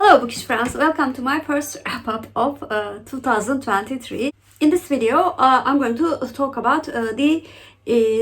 Hello Bookish friends, welcome to my first wrap-up of 2023. In this video, I'm going to talk about the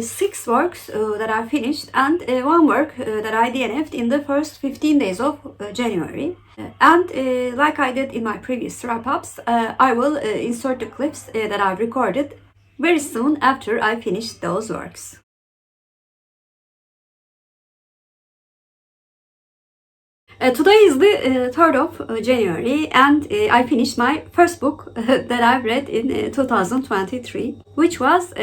6 works that I finished and one work that I DNF'd in the first 15 days of January. And like I did in my previous wrap-ups, I will insert the clips that I've recorded very soon after I finish those works. Today is the 3rd of January and I finished my first book that I've read in 2023, which was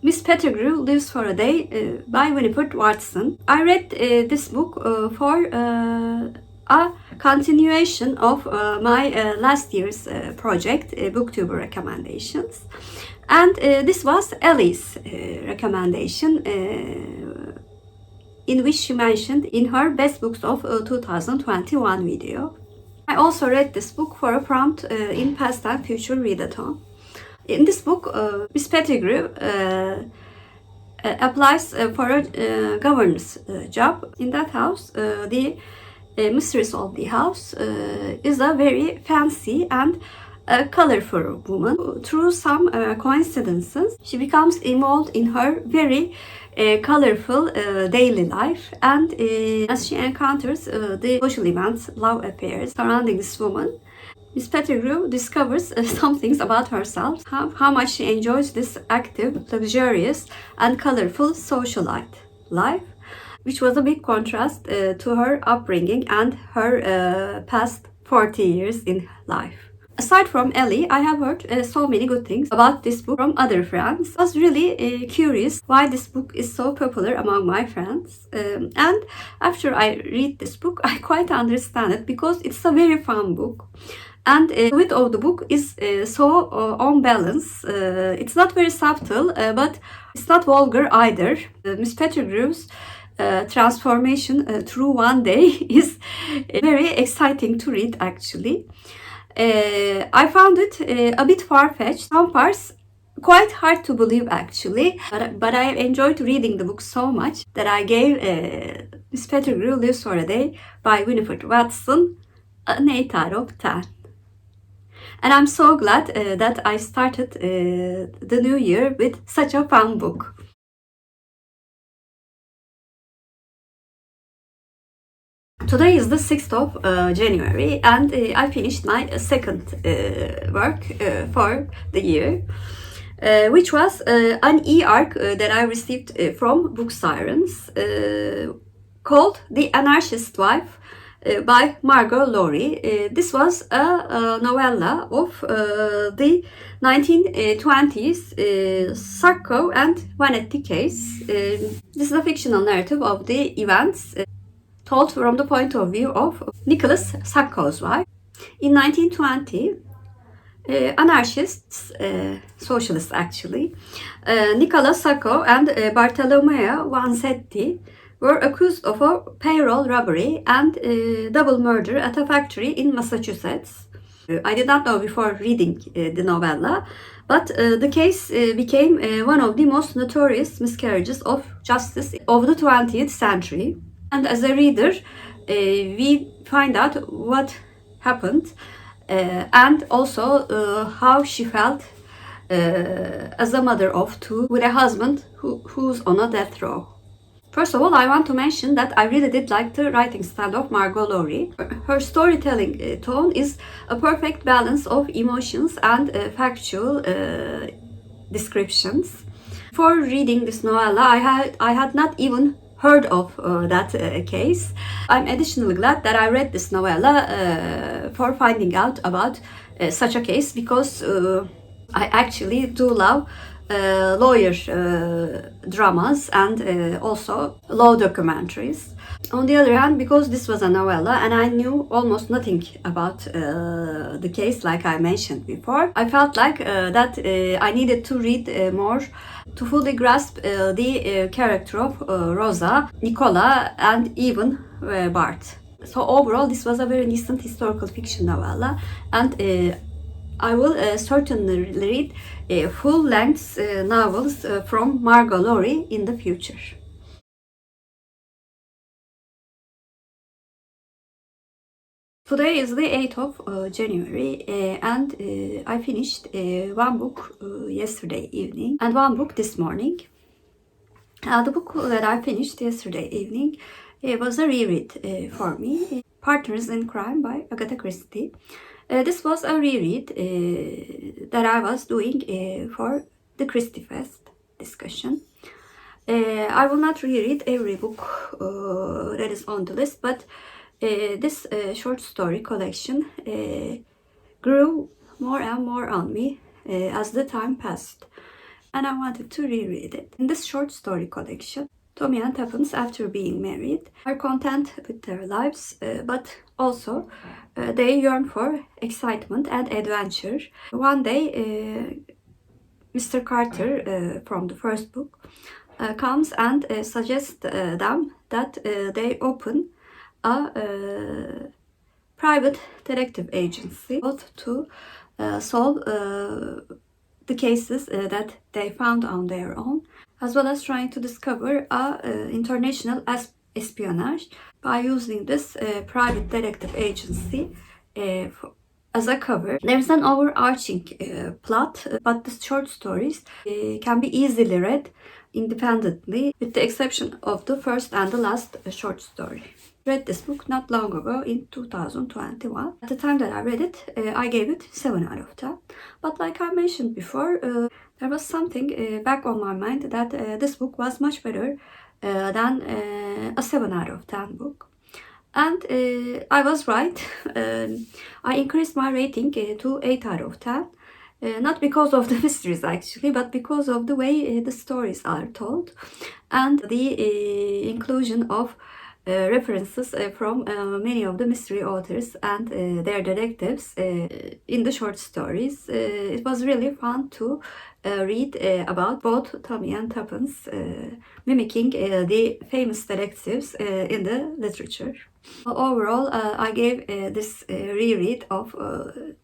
Miss Pettigrew Lives for a Day by Winifred Wharton. I read this book for a continuation of my last year's project, Booktuber recommendations. And this was Ellie's recommendation, in which she mentioned in her best books of 2021 video. I also read this book for a prompt in past time Future Readathon. In this book, Miss Pettigrew applies for a governess job. In that house, the mistress of the house is a very fancy and colorful woman. Through some coincidences, she becomes involved in her very colorful daily life, and as she encounters the social events, love affairs surrounding this woman, Miss Pettigrew discovers some things about herself, how much she enjoys this active, luxurious and colorful socialite life, which was a big contrast to her upbringing and her past 40 years in life. Aside from Ellie, I have heard so many good things about this book from other friends. I was really curious why this book is so popular among my friends. And after I read this book, I quite understand it because it's a very fun book. And the width of the book is so on balance. It's not very subtle, but it's not vulgar either. Miss Pettigrew's transformation through one day is very exciting to read actually. I found it a bit far-fetched, some parts quite hard to believe actually, but I enjoyed reading the book so much that I gave Miss Pettigrew Lives for a Day by Winifred Wharton an 8 out of 10. And I'm so glad that I started the new year with such a fun book. Today is the 6th of January and I finished my second work for the year, which was an e-arc that I received from Book Sirens called The Anarchist Wife by Margo, Laurie. This was a novella of the 1920s Sacco and Vanity case. This is a fictional narrative of the events told from the point of view of Nicholas Sacco's wife. In 1920, anarchists, socialists actually, Nicola Sacco and Bartolomeo Vanzetti were accused of a payroll robbery and double murder at a factory in Massachusetts. I did not know before reading the novella, but the case became one of the most notorious miscarriages of justice of the 20th century. And as a reader, we find out what happened and also how she felt as a mother of 2 with a husband who's on a death row. First of all, I want to mention that I really did like the writing style of Margo, Laurie. Her storytelling tone is a perfect balance of emotions and factual descriptions. Before reading this novella, I had not even heard of that case. I'm additionally glad that I read this novella for finding out about such a case because I actually do love lawyer dramas and also law documentaries. On the other hand, because this was a novella and I knew almost nothing about the case like I mentioned before, I felt like that I needed to read more to fully grasp the character of Rosa, Nicola and even Bart. So overall, this was a very decent historical fiction novella, and I will certainly read full-length novels from Margo, Laurie in the future. Today is the 8th of January and I finished one book yesterday evening and one book this morning. The book that I finished yesterday evening was a reread for me, Partners in Crime by Agatha Christie. This was a reread that I was doing for the Christie Fest discussion. I will not reread every book that is on the list, but this short story collection grew more and more on me as the time passed, and I wanted to reread it. In this short story collection, Tommy and Tuppence, after being married, are content with their lives, but also they yearn for excitement and adventure. One day, Mr. Carter from the first book comes and suggests them that they open a private detective agency, both to solve the cases that they found on their own, as well as trying to discover international espionage by using this private detective agency as a cover. There's an overarching plot, but the short stories can be easily read independently, with the exception of the first and the last short story. I read this book not long ago in 2021. At the time that I read it, I gave it 7 out of 10. But like I mentioned before, there was something back on my mind that this book was much better than a 7 out of 10 book. And I was right. I increased my rating to 8 out of 10. Not because of the mysteries actually, but because of the way the stories are told and the inclusion of references from many of the mystery authors and their detectives in the short stories. It was really fun to read about both Tommy and Tuppence mimicking the famous detectives in the literature. Overall, I gave this reread of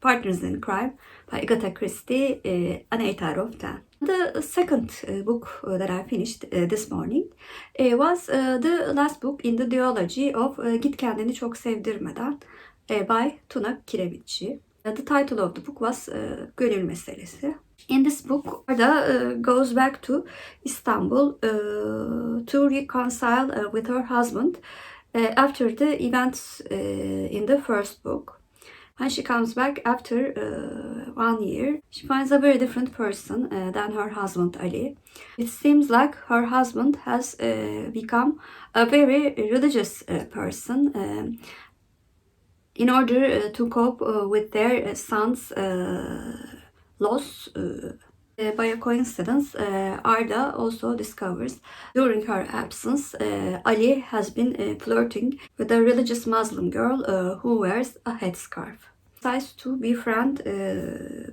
Partners in Crime by Agatha Christie an 8 out of 10. The second book that I finished this morning was the last book in the duology of Git Kendini Çok Sevdirmeden by Tuna Kiremitçi. The title of the book was Gönül Meselesi. In this book, Arda goes back to Istanbul to reconcile with her husband after the events in the first book. When she comes back after 1 year, she finds a very different person than her husband Ali. It seems like her husband has become a very religious person in order to cope with their son's loss. By a coincidence, Arda also discovers during her absence Ali has been flirting with a religious Muslim girl who wears a headscarf. She decides to befriend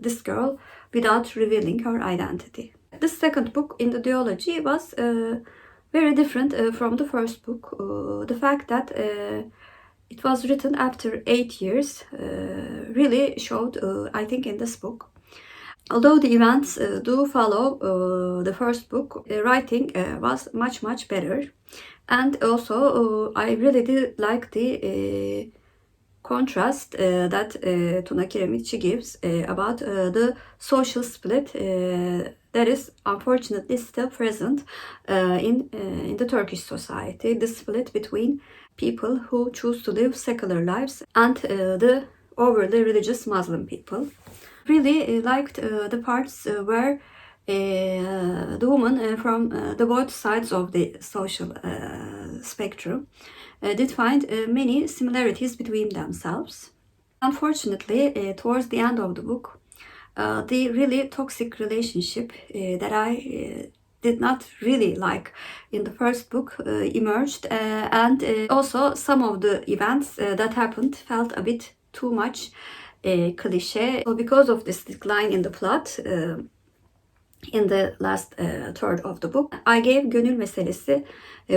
this girl without revealing her identity. The second book in the duology was very different from the first book. The fact that it was written after 8 years really showed, I think, in this book. Although the events do follow the first book, the writing was much better. And also I really did like the contrast that Tuna Kiremitçi gives about the social split that is unfortunately still present in the Turkish society. The split between people who choose to live secular lives and the overly religious Muslim people. Really liked the parts where the woman from the both sides of the social spectrum did find many similarities between themselves. Unfortunately, towards the end of the book, the really toxic relationship that I did not really like in the first book emerged, and also some of the events that happened felt a bit too much cliche. So because of this decline in the plot in the last third of the book, I gave Gönül Meselesi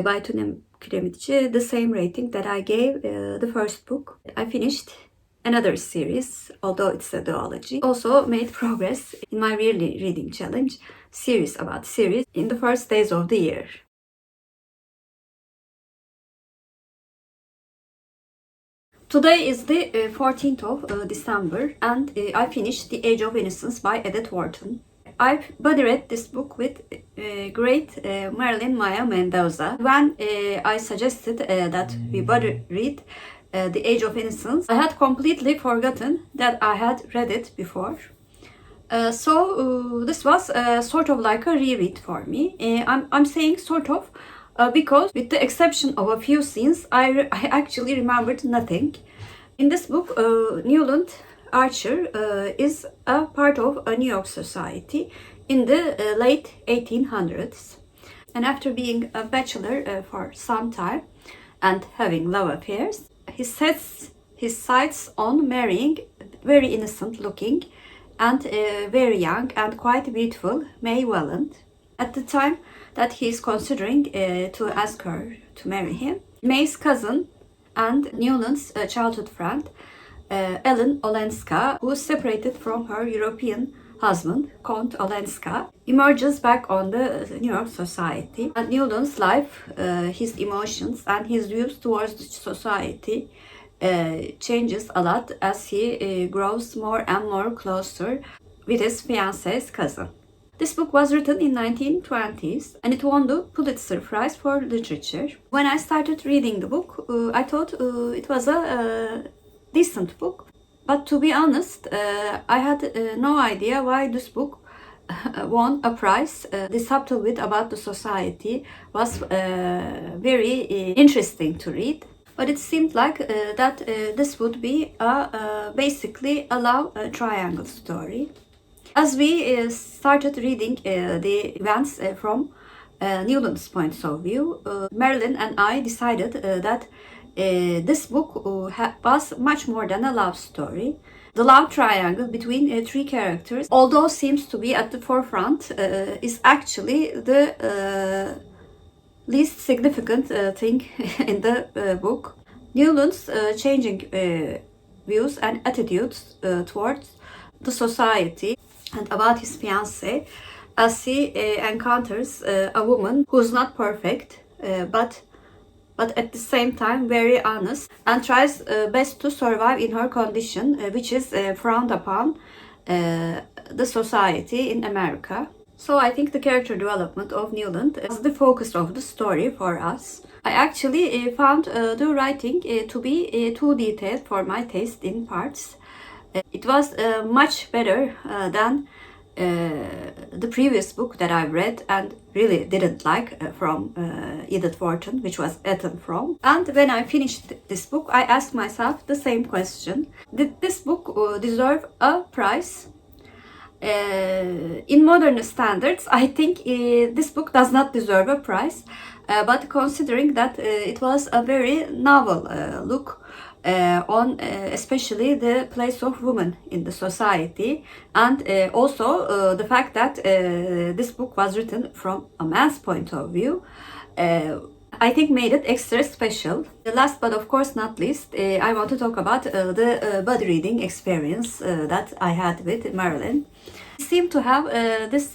by Tuna Kiremitçi the same rating that I gave the first book. I finished another series, although it's a duology. Also made progress in my yearly reading challenge, series about series, in the first days of the year. Today is the 14th of December and I finished The Age of Innocence by Edith Wharton. I buddy read this book with great Marilyn Maya Mendoza. When I suggested that we buddy read The Age of Innocence, I had completely forgotten that I had read it before. So this was sort of like a reread for me. I'm saying sort of because with the exception of a few scenes, I actually remembered nothing. In this book, Newland Archer is a part of a New York society in the late 1800s. And after being a bachelor for some time and having love affairs, he sets his sights on marrying very innocent looking and very young and quite beautiful May Welland. At the time that he is considering to ask her to marry him, May's cousin and Newland's childhood friend, Ellen Olenska, who is separated from her European husband, Count Olenska, emerges back on the New York society. And Newland's life, his emotions and his views towards the society changes a lot as he grows more and more closer with his fiance's cousin. This book was written in 1920s and it won the Pulitzer Prize for Literature. When I started reading the book, I thought it was a decent book. But to be honest, I had no idea why this book won a prize. The subtle bit about the society was very interesting to read. But it seemed like that this would be basically a love triangle story. As we started reading the events from Newland's point of view, Marilyn and I decided that this book was much more than a love story. The love triangle between three characters, although seems to be at the forefront, is actually the least significant thing in the book. Newland's changing views and attitudes towards the society and about his fiancée as he encounters a woman who's not perfect but at the same time very honest and tries best to survive in her condition, which is frowned upon the society in America. So I think the character development of Newland is the focus of the story for us. I actually found the writing to be too detailed for my taste in parts. It was much better than the previous book that I read and really didn't like from Edith Wharton, which was Eton from. And when I finished this book, I asked myself the same question. Did this book deserve a prize? In modern standards, I think this book does not deserve a prize. But considering that it was a very novel look on especially the place of women in the society and also the fact that this book was written from a man's point of view, I think made it extra special. The last but of course not least, I want to talk about the buddy reading experience that I had with Marilyn. We seem to have this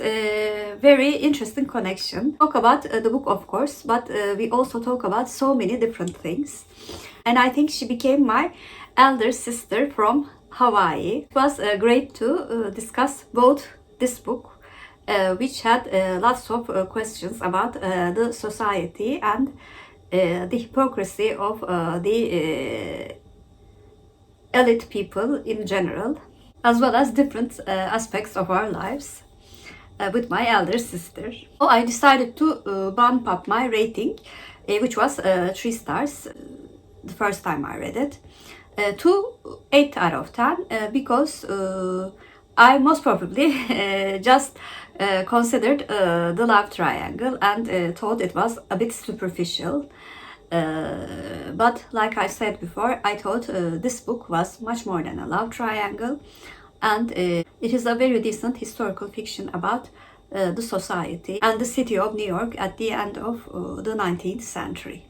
very interesting connection. Talk about the book of course, but we also talk about so many different things. And I think she became my elder sister from Hawaii. It was great to discuss both this book, which had lots of questions about the society and the hypocrisy of the elite people in general, as well as different aspects of our lives with my elder sister. So I decided to bump up my rating, which was 3 stars. The first time I read it, to 8 out of 10 because I most probably just considered the love triangle and thought it was a bit superficial. But like I said before, I thought this book was much more than a love triangle and it is a very decent historical fiction about the society and the city of New York at the end of the 19th century.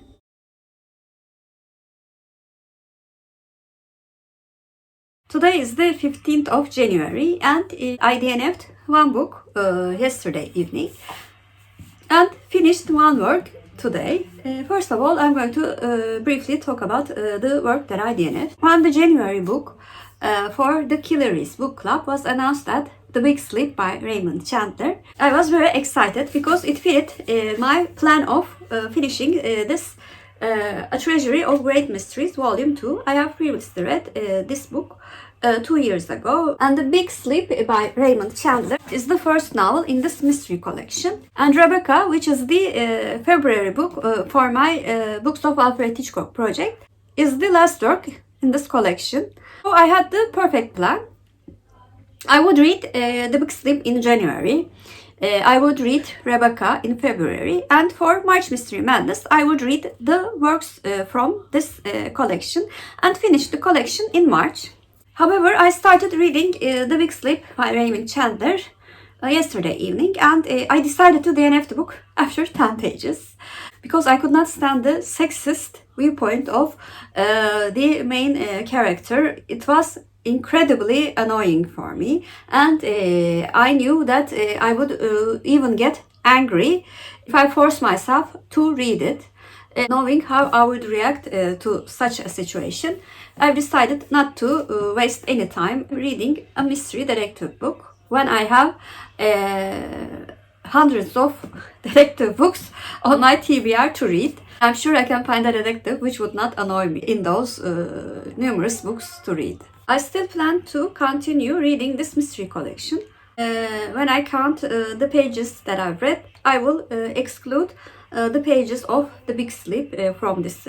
Today is the 15th of January and I DNF'd one book yesterday evening and finished one work today. First of all, I'm going to briefly talk about the work that I DNF. When the January book for the Kiremitçi book club was announced at The Big Sleep by Raymond Chandler, I was very excited because it fit my plan of finishing this A Treasury of Great Mysteries Volume 2. I have previously read this book 2 years ago, and The Big Sleep by Raymond Chandler is the first novel in this mystery collection. And Rebecca, which is the February book for my Books of Alfred Hitchcock project, is the last work in this collection. So I had the perfect plan. I would read The Big Sleep in January. I would read Rebecca in February, and for March Mystery Madness, I would read the works from this collection and finish the collection in March. However, I started reading The Big Sleep by Raymond Chandler yesterday evening, and I decided to DNF the book after 10 pages because I could not stand the sexist viewpoint of the main character. It was incredibly annoying for me, and I knew that I would even get angry if I forced myself to read it. Knowing how I would react to such a situation, I've decided not to waste any time reading a mystery detective book when I have hundreds of detective books on my TBR to read. I'm sure I can find a detective which would not annoy me in those numerous books to read. I still plan to continue reading this mystery collection. When I count the pages that I've read, I will exclude the pages of The Big Sleep from this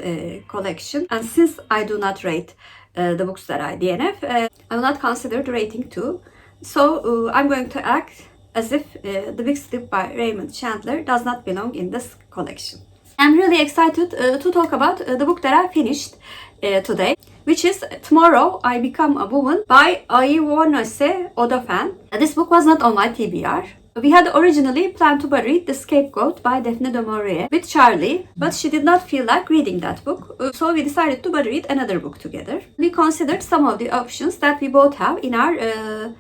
collection. And since I do not rate the books that I DNF, I will not consider the rating too. So I'm going to act as if The Big Sleep by Raymond Chandler does not belong in this collection. I'm really excited to talk about the book that I finished today, which is Tomorrow I Become a Woman by Aiwanose Odafen. This book was not on my TBR. We had originally planned to read The Scapegoat by Daphne du Maurier with Charlie, but she did not feel like reading that book, so we decided to read another book together. We considered some of the options that we both have in our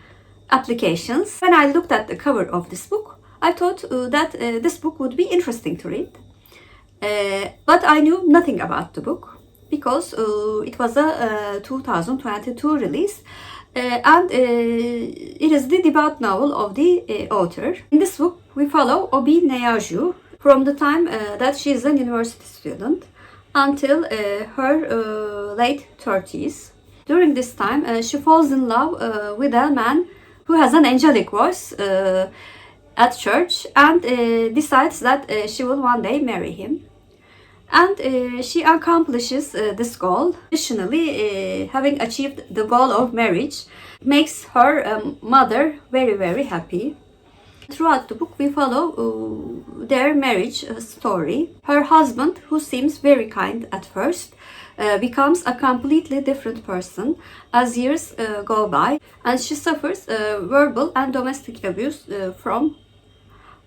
applications. When I looked at the cover of this book, I thought that this book would be interesting to read, but I knew nothing about the book because it was a 2022 release. And it is the debut novel of the author. In this book, we follow Obi Neyaju from the time that she is a university student until her late 30s. During this time, she falls in love with a man who has an angelic voice at church and decides that she will one day marry him. And she accomplishes this goal. Additionally, having achieved the goal of marriage makes her mother very, very happy. Throughout the book, we follow their marriage story. Her husband, who seems very kind at first, becomes a completely different person as years go by, and she suffers verbal and domestic abuse from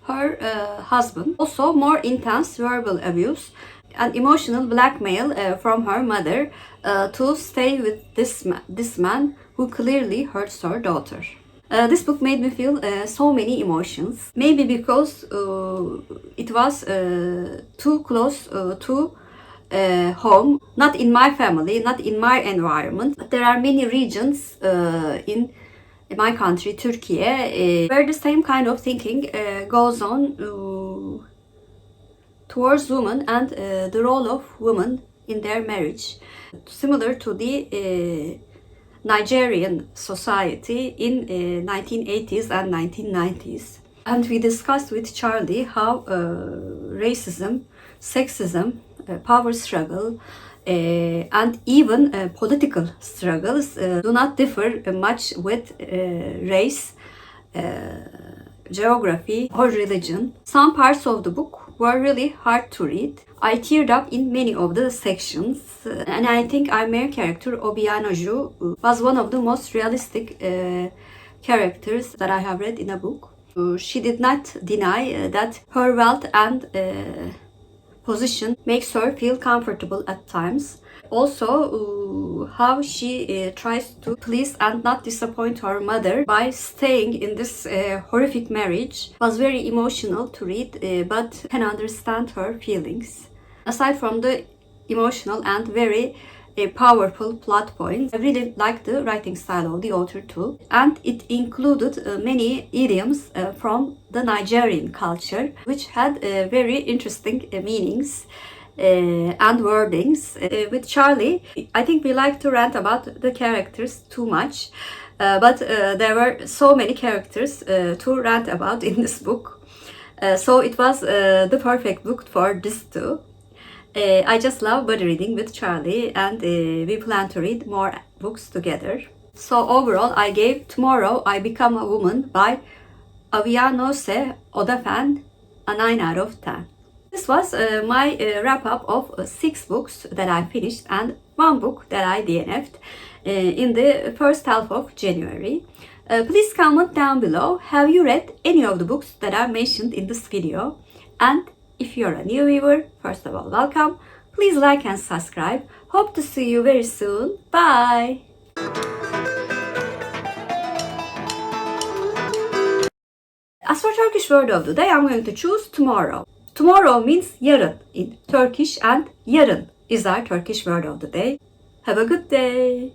her husband. Also, more intense verbal abuse and emotional blackmail from her mother to stay with this man who clearly hurts her daughter. This book made me feel so many emotions. Maybe because it was too close to home, not in my family, not in my environment. But there are many regions in my country, Turkey, where the same kind of thinking goes on towards women and the role of women in their marriage, similar to the Nigerian society in 1980s and 1990s. And we discussed with Charlie how racism, sexism, power struggle, and even political struggles do not differ much with race, geography, or religion. Some parts of the book were really hard to read. I teared up in many of the sections, and I think our main character, Obianoju, was one of the most realistic characters that I have read in a book. She did not deny that her wealth and position makes her feel comfortable at times. Also, how she tries to please and not disappoint her mother by staying in this horrific marriage was very emotional to read, but can understand her feelings. Aside from the emotional and very powerful plot points, I really liked the writing style of the author too, and it included many idioms from the Nigerian culture, which had very interesting meanings and wordings. With Charlie, I think we like to rant about the characters too much, but there were so many characters to rant about in this book. So it was the perfect book for this too. I just love buddy reading with Charlie, and we plan to read more books together. So overall, I gave Tomorrow I Become a Woman by Aiwanose Odafen a 9 out of 10. This was my wrap up of 6 books that I finished and 1 book that I DNF'd in the first half of January. Please comment down below, have you read any of the books that are mentioned in this video? And if you're a new viewer, first of all, welcome. Please like and subscribe. Hope to see you very soon. Bye. As for Turkish word of the day, I'm going to choose tomorrow. Tomorrow means yarın in Turkish, and yarın is our Turkish word of the day. Have a good day.